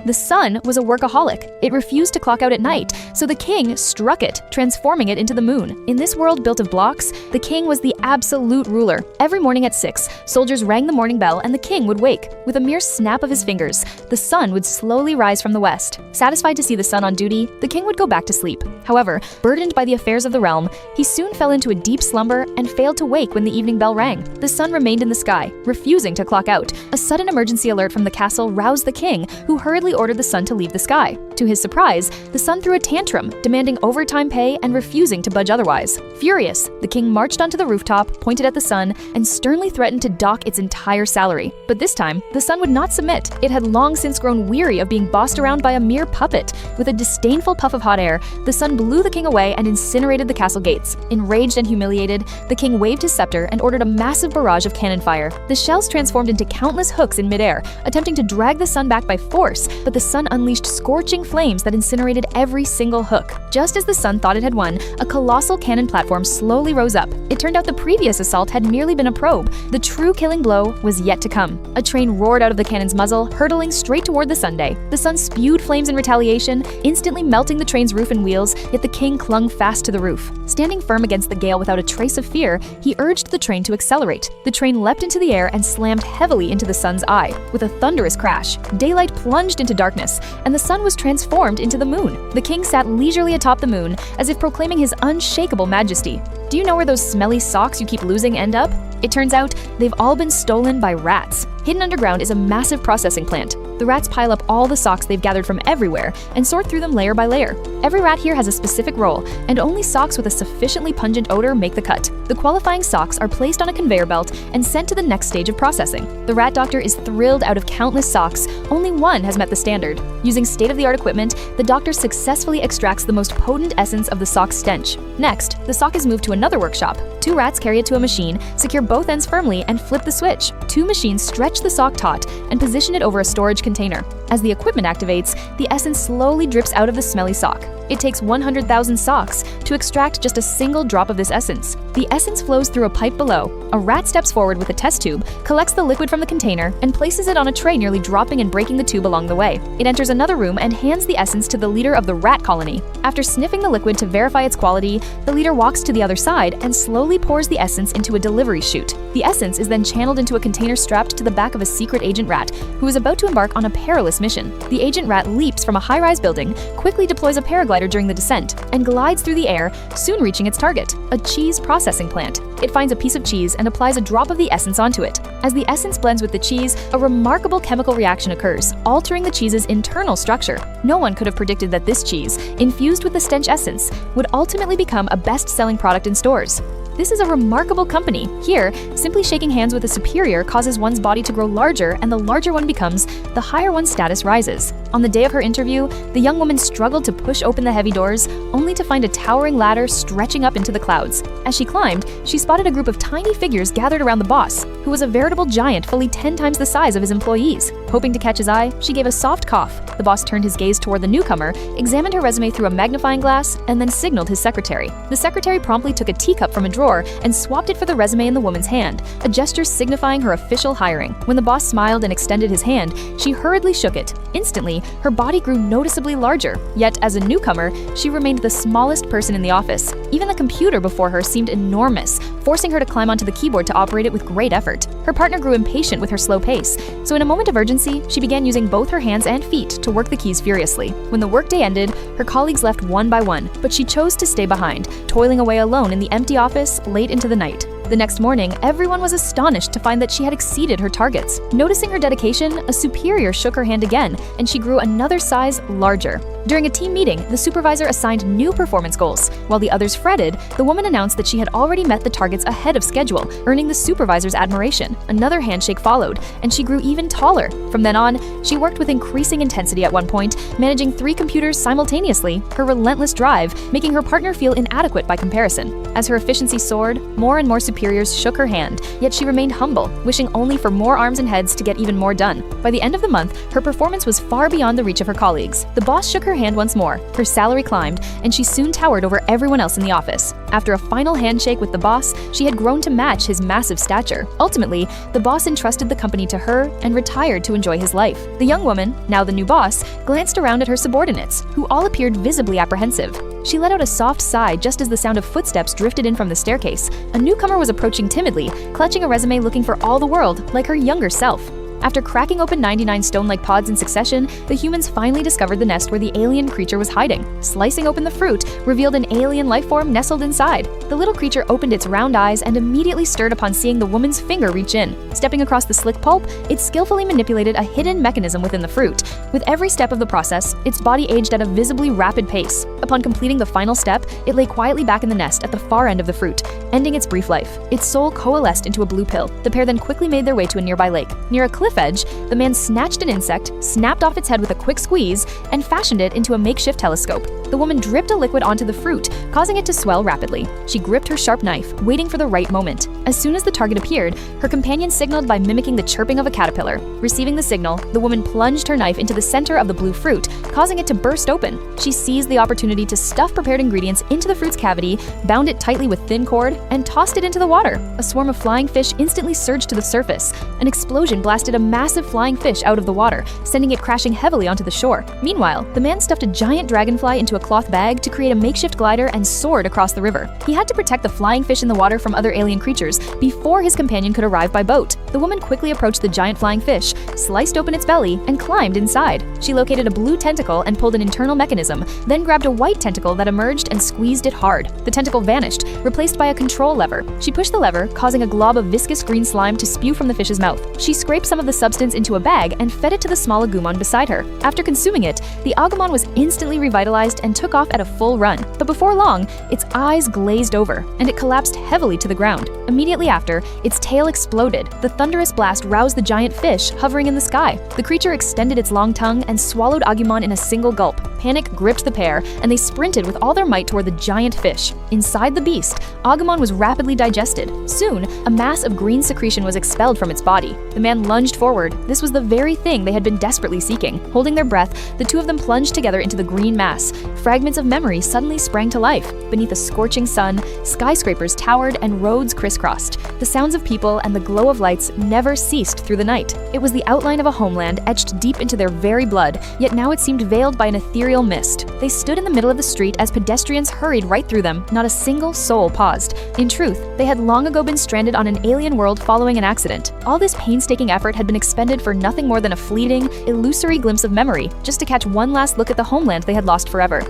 The sun was a workaholic. It refused to clock out at night, so the king struck it, transforming it into the moon. In this world built of blocks, the king was the absolute ruler. Every morning at 6, soldiers rang the morning bell and the king would wake. With a mere snap of his fingers, the sun would slowly rise from the west. Satisfied to see the sun on duty, the king would go back to sleep. However, burdened by the affairs of the realm, he soon fell into a deep slumber and failed to wake when the evening bell rang. The sun remained in the sky, refusing to clock out. A sudden emergency alert from the castle roused the king, who hurriedly ordered the sun to leave the sky. To his surprise, the sun threw a tantrum, demanding overtime pay and refusing to budge otherwise. Furious, the king marched onto the rooftop, pointed at the sun, and sternly threatened to dock its entire salary. But this time, the sun would not submit. It had long since grown weary of being bossed around by a mere puppet. With a disdainful puff of hot air, the sun blew the king away and incinerated the castle gates. Enraged and humiliated, the king waved his scepter and ordered a massive barrage of cannon fire. The shells transformed into countless hooks in midair, attempting to drag the sun back by force, but the sun unleashed scorching flames that incinerated every single hook. Just as the sun thought it had won, a colossal cannon platform slowly rose up. It turned out the previous assault had merely been a probe. The true killing blow was yet to come. A train roared out of the cannon's muzzle, hurtling straight toward the Sunday. The sun spewed flames in retaliation, instantly melting the train's roof and wheels, yet the king clung fast to the roof. Standing firm against the gale without a trace of fear, he urged the train to accelerate. The train leapt into the air and slammed heavily into the sun's eye. With a thunderous crash, daylight plunged into darkness, and the sun was transformed into the moon. The king sat leisurely atop the moon, as if proclaiming his unshakable majesty. Do you know where those smelly socks you keep losing end up? It turns out they've all been stolen by rats. Hidden underground is a massive processing plant. The rats pile up all the socks they've gathered from everywhere and sort through them layer by layer. Every rat here has a specific role, and only socks with a sufficiently pungent odor make the cut. The qualifying socks are placed on a conveyor belt and sent to the next stage of processing. The rat doctor is thrilled out of countless socks. Only one has met the standard. Using state-of-the-art equipment, the doctor successfully extracts the most potent essence of the sock's stench. Next, the sock is moved to another workshop. 2 rats carry it to a machine, secure both ends firmly, and flip the switch. 2 machines stretch the sock taut and position it over a storage container. As the equipment activates, the essence slowly drips out of the smelly sock. It takes 100,000 socks to extract just a single drop of this essence. The essence flows through a pipe below. A rat steps forward with a test tube, collects the liquid from the container, and places it on a tray, nearly dropping and breaking the tube along the way. It enters another room and hands the essence to the leader of the rat colony. After sniffing the liquid to verify its quality, the leader walks to the other side and slowly pours the essence into a delivery chute. The essence is then channeled into a container strapped to the back of a secret agent rat, who is about to embark on a perilous mission. The agent rat leaps from a high-rise building, quickly deploys a paraglider during the descent, and glides through the air, soon reaching its target, a cheese processing plant. It finds a piece of cheese and applies a drop of the essence onto it. As the essence blends with the cheese, a remarkable chemical reaction occurs, altering the cheese's internal structure. No one could have predicted that this cheese, infused with the stench essence, would ultimately become a best-selling product in stores. This is a remarkable company. Here, simply shaking hands with a superior causes one's body to grow larger, and the larger one becomes, the higher one's status rises. On the day of her interview, the young woman struggled to push open the heavy doors, only to find a towering ladder stretching up into the clouds. As she climbed, she spotted a group of tiny figures gathered around the boss, who was a veritable giant fully 10 times the size of his employees. Hoping to catch his eye, she gave a soft cough. The boss turned his gaze toward the newcomer, examined her resume through a magnifying glass, and then signaled his secretary. The secretary promptly took a teacup from a drawer and swapped it for the resume in the woman's hand, a gesture signifying her official hiring. When the boss smiled and extended his hand, she hurriedly shook it. Instantly, her body grew noticeably larger. Yet, as a newcomer, she remained the smallest person in the office. Even the computer before her seemed enormous, forcing her to climb onto the keyboard to operate it with great effort. Her partner grew impatient with her slow pace, so in a moment of urgency, she began using both her hands and feet to work the keys furiously. When the workday ended, her colleagues left one by one, but she chose to stay behind, toiling away alone in the empty office late into the night. The next morning, everyone was astonished to find that she had exceeded her targets. Noticing her dedication, a superior shook her hand again, and she grew another size larger. During a team meeting, the supervisor assigned new performance goals. While the others fretted, the woman announced that she had already met the targets ahead of schedule, earning the supervisor's admiration. Another handshake followed, and she grew even taller. From then on, she worked with increasing intensity at one point, managing 3 computers simultaneously, her relentless drive making her partner feel inadequate by comparison. As her efficiency soared, more and more superior superiors shook her hand, yet she remained humble, wishing only for more arms and heads to get even more done. By the end of the month, her performance was far beyond the reach of her colleagues. The boss shook her hand once more, her salary climbed, and she soon towered over everyone else in the office. After a final handshake with the boss, she had grown to match his massive stature. Ultimately, the boss entrusted the company to her and retired to enjoy his life. The young woman, now the new boss, glanced around at her subordinates, who all appeared visibly apprehensive. She let out a soft sigh just as the sound of footsteps drifted in from the staircase. A newcomer was approaching timidly, clutching a resume looking for all the world, like her younger self. After cracking open 99 stone-like pods in succession, the humans finally discovered the nest where the alien creature was hiding. Slicing open the fruit revealed an alien life form nestled inside. The little creature opened its round eyes and immediately stirred upon seeing the woman's finger reach in. Stepping across the slick pulp, it skillfully manipulated a hidden mechanism within the fruit. With every step of the process, its body aged at a visibly rapid pace. Upon completing the final step, it lay quietly back in the nest at the far end of the fruit, ending its brief life. Its soul coalesced into a blue pill. The pair then quickly made their way to a nearby lake. Near a cliff edge, the man snatched an insect, snapped off its head with a quick squeeze, and fashioned it into a makeshift telescope. The woman dripped a liquid onto the fruit, causing it to swell rapidly. She gripped her sharp knife, waiting for the right moment. As soon as the target appeared, her companion signaled by mimicking the chirping of a caterpillar. Receiving the signal, the woman plunged her knife into the center of the blue fruit, causing it to burst open. She seized the opportunity to stuff prepared ingredients into the fruit's cavity, bound it tightly with thin cord, and tossed it into the water. A swarm of flying fish instantly surged to the surface. An explosion blasted a massive flying fish out of the water, sending it crashing heavily onto the shore. Meanwhile, the man stuffed a giant dragonfly into a cloth bag to create a makeshift glider and soared across the river. He had to protect the flying fish in the water from other alien creatures before his companion could arrive by boat. The woman quickly approached the giant flying fish, sliced open its belly, and climbed inside. She located a blue tentacle and pulled an internal mechanism, then grabbed a white tentacle that emerged and squeezed it hard. The tentacle vanished, replaced by a control lever. She pushed the lever, causing a glob of viscous green slime to spew from the fish's mouth. She scraped some of the substance into a bag and fed it to the small agumon beside her. After consuming it, the agumon was instantly revitalized and took off at a full run. But before long, its eyes glazed over, and it collapsed heavily to the ground. Immediately after, its tail exploded. The thunderous blast roused the giant fish hovering in the sky. The creature extended its long tongue and swallowed Agumon in a single gulp. Panic gripped the pair, and they sprinted with all their might toward the giant fish. Inside the beast, Agumon was rapidly digested. Soon, a mass of green secretion was expelled from its body. The man lunged forward. This was the very thing they had been desperately seeking. Holding their breath, the two of them plunged together into the green mass. Fragments of memory suddenly sprang to life. Beneath a scorching sun, skyscrapers towered and roads crisscrossed. The sounds of people and the glow of lights never ceased through the night. It was the outline of a homeland etched deep into their very blood, yet now it seemed veiled by an ethereal mist. They stood in the middle of the street as pedestrians hurried right through them. Not a single soul paused. In truth, they had long ago been stranded on an alien world following an accident. All this painstaking effort had been expended for nothing more than a fleeting, illusory glimpse of memory, just to catch one last look at the homeland they had lost forever.